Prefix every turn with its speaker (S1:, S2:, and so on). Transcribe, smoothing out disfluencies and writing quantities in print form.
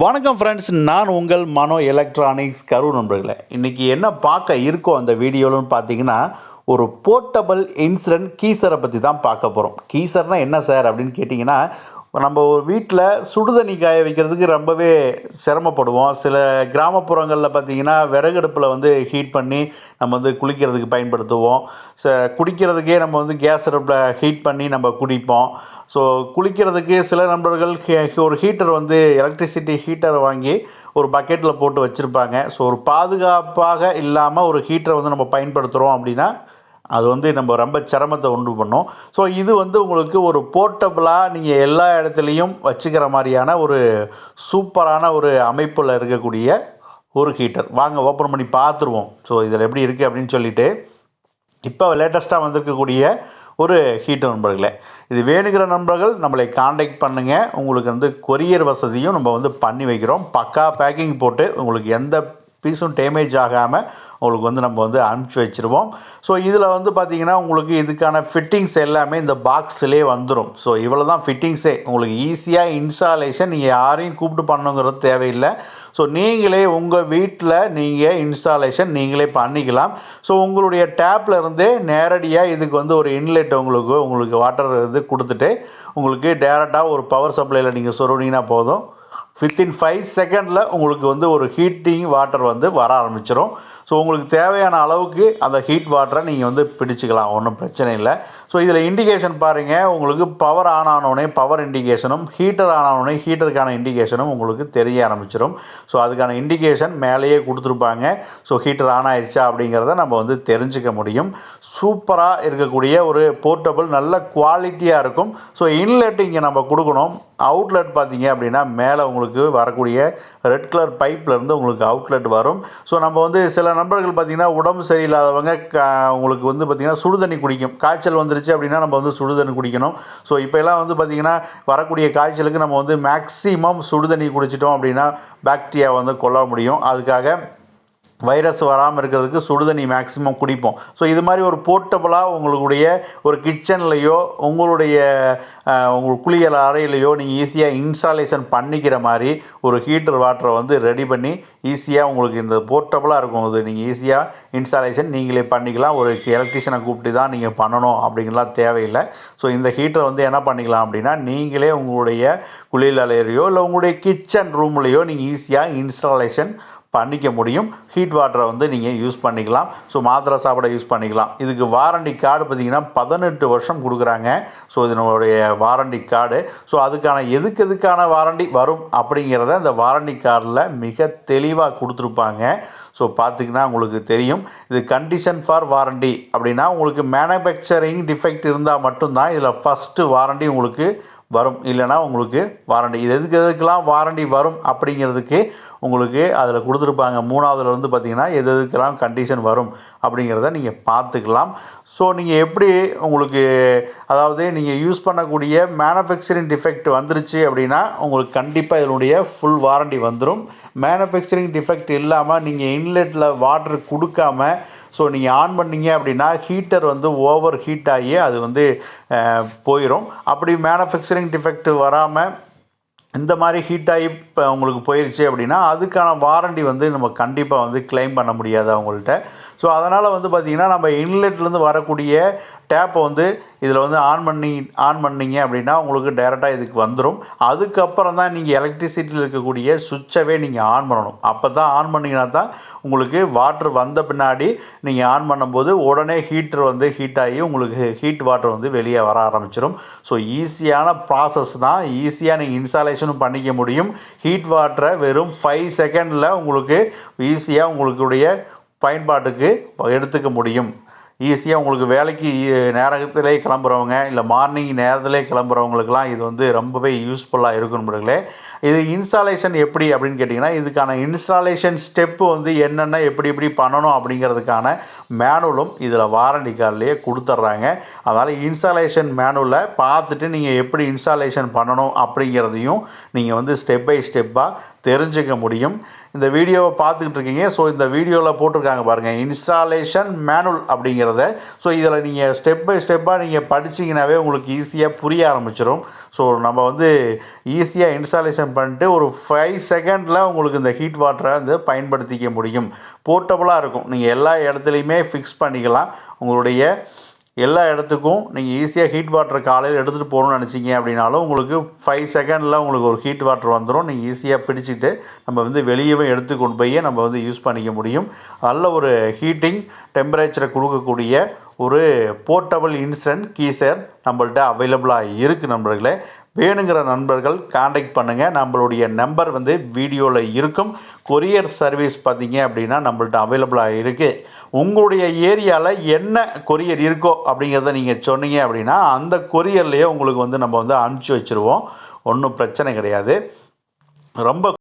S1: வணக்கம் ஃப்ரெண்ட்ஸ், நான் உங்கள் மனோ எலக்ட்ரானிக்ஸ் கரூர் நண்பர்களே. இன்றைக்கி என்ன பார்க்க இருக்கோ அந்த வீடியோன்னு பார்த்தீங்கன்னா, ஒரு போர்ட்டபிள் இன்சிடென்ட் கீசரை பற்றி தான் பார்க்க போகிறோம். கீசர்னால் என்ன சார் அப்படின்னு கேட்டிங்கன்னா, நம்ம ஒரு வீட்டில் சுடுதண்ணி காய வைக்கிறதுக்கு ரொம்பவே சிரமப்படுவோம். சில கிராமப்புறங்களில் பார்த்திங்கன்னா விறகடுப்பில் ஹீட் பண்ணி நம்ம குளிக்கிறதுக்கு பயன்படுத்துவோம். குடிக்கிறதுக்கே நம்ம கேஸ் அடுப்பில் ஹீட் பண்ணி நம்ம குடிப்போம். ஸோ குளிக்கிறதுக்கு சில நண்பர்கள் ஒரு ஹீட்டர் எலக்ட்ரிசிட்டி ஹீட்டரை வாங்கி ஒரு பக்கெட்டில் போட்டு வச்சுருப்பாங்க. ஸோ ஒரு பாதுகாப்பாக இல்லாமல் ஒரு ஹீட்டரை நம்ம பயன்படுத்துகிறோம் அப்படின்னா அது நம்ம ரொம்ப சிரமத்தை உண்டு பண்ணோம். ஸோ இது உங்களுக்கு ஒரு போர்ட்டபிளாக நீங்கள் எல்லா இடத்துலையும் வச்சுக்கிற மாதிரியான ஒரு சூப்பரான ஒரு அமைப்பில் இருக்கக்கூடிய ஒரு ஹீட்டர். வாங்க ஓப்பன் பண்ணி பார்த்துருவோம். ஸோ இதில் எப்படி இருக்குது அப்படின்னு சொல்லிட்டு இப்போ லேட்டஸ்ட்டாக வந்திருக்கக்கூடிய ஒரு ஹீட்டர் நண்பர்களே. இது வேணுங்கிற நண்பர்கள் நம்மளை காண்டாக்ட் பண்ணுங்கள். உங்களுக்கு கொரியர் வசதியும் நம்ம பண்ணி வைக்கிறோம். பக்கா பேக்கிங் போட்டு உங்களுக்கு எந்த பீஸும் டேமேஜ் ஆகாமல் உங்களுக்கு நம்ம அனுப்பிச்சி வச்சுருவோம். ஸோ இதில் பார்த்திங்கன்னா உங்களுக்கு இதுக்கான ஃபிட்டிங்ஸ் எல்லாமே இந்த பாக்ஸ்லேயே வந்துடும். ஸோ இவ்வளோ தான் ஃபிட்டிங்ஸே. உங்களுக்கு ஈஸியாக இன்ஸ்டாலேஷன், நீங்கள் யாரையும் கூப்பிட்டு பண்ணணுங்கிறது தேவையில்லை. ஸோ நீங்களே உங்கள் வீட்டில் நீங்கள் இன்ஸ்டாலேஷன் நீங்களே பண்ணிக்கலாம். ஸோ உங்களுடைய டேப்பில் இருந்தே நேரடியாக இதுக்கு ஒரு இன்லெட் உங்களுக்கு வாட்டர் கொடுத்துட்டு உங்களுக்கு டேரெக்டாக ஒரு பவர் சப்ளையில் நீங்கள் சொருவினீங்கன்னா போதும். வித்தின் 5 செகண்டில் உங்களுக்கு ஒரு ஹீட்டிங் வாட்டர் வர ஆரம்பிச்சிடும். ஸோ உங்களுக்கு தேவையான அளவுக்கு அந்த ஹீட் வாட்டரை நீங்கள் பிடிச்சிக்கலாம், ஒன்றும் பிரச்சனை இல்லை. ஸோ இதில் இண்டிகேஷன் பாருங்கள், உங்களுக்கு பவர் ஆன் ஆனோடனே பவர் இண்டிகேஷனும், ஹீட்டர் ஆன் ஆனோடனே ஹீட்டருக்கான இண்டிகேஷனும் உங்களுக்கு தெரிய ஆரம்பிச்சிடும். ஸோ அதுக்கான இண்டிகேஷன் மேலேயே கொடுத்துருப்பாங்க. ஸோ ஹீட்டர் ஆன் ஆயிடுச்சா அப்படிங்கிறத நம்ம தெரிஞ்சுக்க முடியும். சூப்பராக இருக்கக்கூடிய ஒரு போர்ட்டபிள், நல்ல குவாலிட்டியாக இருக்கும். ஸோ இன்லெட் இங்கே நம்ம கொடுக்கணும். அவுட்லெட் பார்த்தீங்க அப்படின்னா மேலே உங்களுக்கு வரக்கூடிய ரெட் கலர் பைப்லேருந்து உங்களுக்கு அவுட்லெட் வரும். ஸோ நம்ம சில நண்பர்கள் பார்த்திங்கன்னா உடம்பு சரியில்லாதவங்க உங்களுக்கு பார்த்திங்கன்னா சுடுதண்ணி குடிக்கும். காய்ச்சல் வந்துருச்சு அப்படின்னா நம்ம சுடுதண்ணி குடிக்கணும். ஸோ இப்போ எல்லாம் பார்த்திங்கன்னா வரக்கூடிய காய்ச்சலுக்கு நம்ம மேக்ஸிமம் சுடுதண்ணி குடிச்சிட்டோம் அப்படின்னா பாக்டீரியா கொல்ல முடியும். அதுக்காக வைரஸ் வராமல் இருக்கிறதுக்கு சுடுதண்ணி மேக்ஸிமம் குடிப்போம். ஸோ இது மாதிரி ஒரு போர்ட்டபுளாக உங்களுடைய ஒரு கிச்சன்லேயோ உங்களுடைய குளியல் அறையிலையோ நீங்கள் ஈஸியாக இன்ஸ்டாலேஷன் பண்ணிக்கிற மாதிரி ஒரு ஹீட்டர் வாட்டரை ரெடி பண்ணி ஈஸியாக உங்களுக்கு இந்த போர்ட்டபுளாக இருக்கும். இது நீங்கள் ஈஸியாக இன்ஸ்டாலேஷன் நீங்களே பண்ணிக்கலாம். ஒரு எலக்ட்ரிஷியனை கூப்பிட்டு தான் நீங்கள் பண்ணணும் அப்படிங்கலாம் தேவையில்லை. ஸோ இந்த ஹீட்டரை என்ன பண்ணிக்கலாம் அப்படின்னா நீங்களே உங்களுடைய குளியல் அறையிலையோ இல்லை உங்களுடைய கிச்சன் ரூம்லேயோ நீங்கள் ஈஸியாக இன்ஸ்டாலேஷன் பண்ணிக்க முடியும். ஹீட் வாட்டரை நீங்கள் யூஸ் பண்ணிக்கலாம். ஸோ மாத்திரை சாப்பிட யூஸ் பண்ணிக்கலாம். இதுக்கு வாரண்டி கார்டு பார்த்திங்கன்னா 18 வருஷம் கொடுக்குறாங்க. ஸோ இதனுடைய வாரண்டி கார்டு. ஸோ அதுக்கான எதுக்கான வாரண்டி வரும் அப்படிங்கிறத இந்த வாரண்டி கார்டில் மிக தெளிவாக கொடுத்துருப்பாங்க. ஸோ பார்த்திங்கன்னா உங்களுக்கு தெரியும். இது கண்டிஷன் ஃபார் வாரண்டி அப்படின்னா உங்களுக்கு மேனுஃபேக்சரிங் டிஃபெக்ட் இருந்தால் மட்டும்தான் இதில் ஃபஸ்ட்டு வாரண்டி உங்களுக்கு வரும். இல்லைனா உங்களுக்கு வாரண்டி இது எதுக்கெல்லாம் வாரண்டி வரும் அப்படிங்கிறதுக்கு உங்களுக்கு அதில் கொடுத்துருப்பாங்க. 3ஆவதுல பார்த்திங்கன்னா எதுக்கெல்லாம் கண்டிஷன் வரும் அப்படிங்கிறத நீங்கள் பார்த்துக்கலாம். ஸோ நீங்கள் எப்படி உங்களுக்கு அதாவது நீங்கள் யூஸ் பண்ணக்கூடிய மேனுஃபேக்சரிங் டிஃபெக்ட் வந்துருச்சு அப்படின்னா உங்களுக்கு கண்டிப்பாக இதனுடைய ஃபுல் வாரண்டி வந்துடும். மேனுஃபேக்சரிங் டிஃபெக்ட் இல்லாமல் நீங்கள் இன்லெட்டில் வாட்டர் கொடுக்காம ஸோ நீங்கள் ஆன் பண்ணிங்க அப்படின்னா ஹீட்டர் ஓவர் ஹீட் ஆகி அது போயிடும். அப்படி மேனுஃபேக்சரிங் டிஃபெக்ட் வராமல் இந்த மாதிரி ஹீட் ஆகி இப்போ உங்களுக்கு போயிடுச்சு அப்படின்னா அதுக்கான வாரண்டி நம்ம கண்டிப்பாக கிளைம் பண்ண முடியாது அவங்கள்ட்ட. ஸோ அதனால் பார்த்திங்கன்னா நம்ம இன்லெட்லேருந்து வரக்கூடிய டேப்பை இதில் ஆன் பண்ணிங்க அப்படின்னா உங்களுக்கு டைரெக்டாக இதுக்கு வந்துடும். அதுக்கப்புறம் தான் நீங்கள் எலக்ட்ரிசிட்டியில் இருக்கக்கூடிய சுவிட்சவே நீங்கள் ஆன் பண்ணணும். அப்போ தான் ஆன் பண்ணிங்கன்னா தான் உங்களுக்கு வாட்ரு வந்த பின்னாடி நீங்கள் ஆன் பண்ணும்போது உடனே ஹீட்டர் ஹீட் ஆகி உங்களுக்கு ஹீட் வாட்டர் வெளியே வர ஆரம்பிச்சிடும். ஸோ ஈஸியான ப்ராசஸ் தான். ஈஸியாக நீங்கள் இன்ஸ்டாலேஷனும் பண்ணிக்க முடியும். ஹீட் வாட்டரை வெறும் 5 செகண்டில் உங்களுக்கு ஈஸியாக உங்களுடைய பயன்பாட்டுக்கு எடுத்துக்க முடியும். ஈஸியாக உங்களுக்கு வேலைக்கு நேரத்திலே கிளம்புறவங்க இல்லை மார்னிங் நேரத்திலே கிளம்புறவங்களுக்கெல்லாம் இது ரொம்பவே யூஸ்ஃபுல்லாக இருக்கும் நண்பர்களே. இது இன்ஸ்டாலேஷன் எப்படி அப்படின்னு கேட்டிங்கன்னா இதுக்கான இன்ஸ்டாலேஷன் ஸ்டெப்பு என்னென்ன எப்படி பண்ணணும் அப்படிங்கிறதுக்கான மேனுவலும் இதில் வாரண்டி கார்டிலேயே கொடுத்துட்றாங்க. அதனால் இன்ஸ்டாலேஷன் மேனுவலை பார்த்துட்டு நீங்கள் எப்படி இன்ஸ்டாலேஷன் பண்ணணும் அப்படிங்கிறதையும் நீங்கள் ஸ்டெப் பை ஸ்டெப்பாக தெரிஞ்சுக்க முடியும். இந்த வீடியோவை பார்த்துக்கிட்டு இருக்கீங்க. ஸோ இந்த வீடியோவில் போட்டிருக்காங்க பாருங்கள் இன்ஸ்டாலேஷன் மேனுவல் அப்படிங்கிறத. ஸோ இதில் நீங்கள் ஸ்டெப் பை ஸ்டெப்பாக நீங்கள் படிச்சிங்கனாவே உங்களுக்கு ஈஸியாக புரிய ஆரம்பிச்சிடும். ஸோ நம்ம வந்து ஈஸியாக இன்ஸ்டாலேஷன் பண்ணிட்டு ஒரு 5 செகண்டில் உங்களுக்கு இந்த ஹீட் வாட்டரை வந்து பயன்படுத்திக்க முடியும். போர்ட்டபுளாக இருக்கும். நீங்கள் எல்லா இடத்துலையுமே ஃபிக்ஸ் பண்ணிக்கலாம். உங்களுடைய எல்லா இடத்துக்கும் நீங்கள் ஈஸியாக ஹீட் வாட்டர் காலையில் எடுத்துகிட்டு போகணும்னு நினச்சிங்க அப்படின்னாலும் உங்களுக்கு 5 செகண்டில் உங்களுக்கு ஒரு ஹீட் வாட்டர் வந்துடும். நீங்கள் ஈஸியாக பிடிச்சிட்டு நம்ம வந்து வெளியவே எடுத்து கொண்டு போய் நம்ம வந்து யூஸ் பண்ணிக்க முடியும். நல்ல ஒரு ஹீட்டிங் டெம்பரேச்சரை கொடுக்கக்கூடிய ஒரு போர்ட்டபிள் இன்ஸ்டன்ட் கீசர் நம்மள்ட்ட அவைலபிளாக இருக்குது நண்பர்களே. வேணுங்கிற நண்பர்கள் காண்டாக்ட் பண்ணுங்கள். நம்மளுடைய நம்பர் வந்து வீடியோவில் இருக்கும். கொரியர் சர்வீஸ் பார்த்தீங்க அப்படின்னா நம்மள்ட்ட அவைலபிளாக இருக்குது. உங்களுடைய ஏரியாவில் என்ன கொரியர் இருக்கோ அப்படிங்கிறத நீங்கள் சொன்னீங்க அப்படின்னா அந்த கொரியர்லேயே உங்களுக்கு வந்து நம்ம வந்து அனுப்பிச்சி வச்சுருவோம். ஒன்றும் பிரச்சனை கிடையாது. ரொம்ப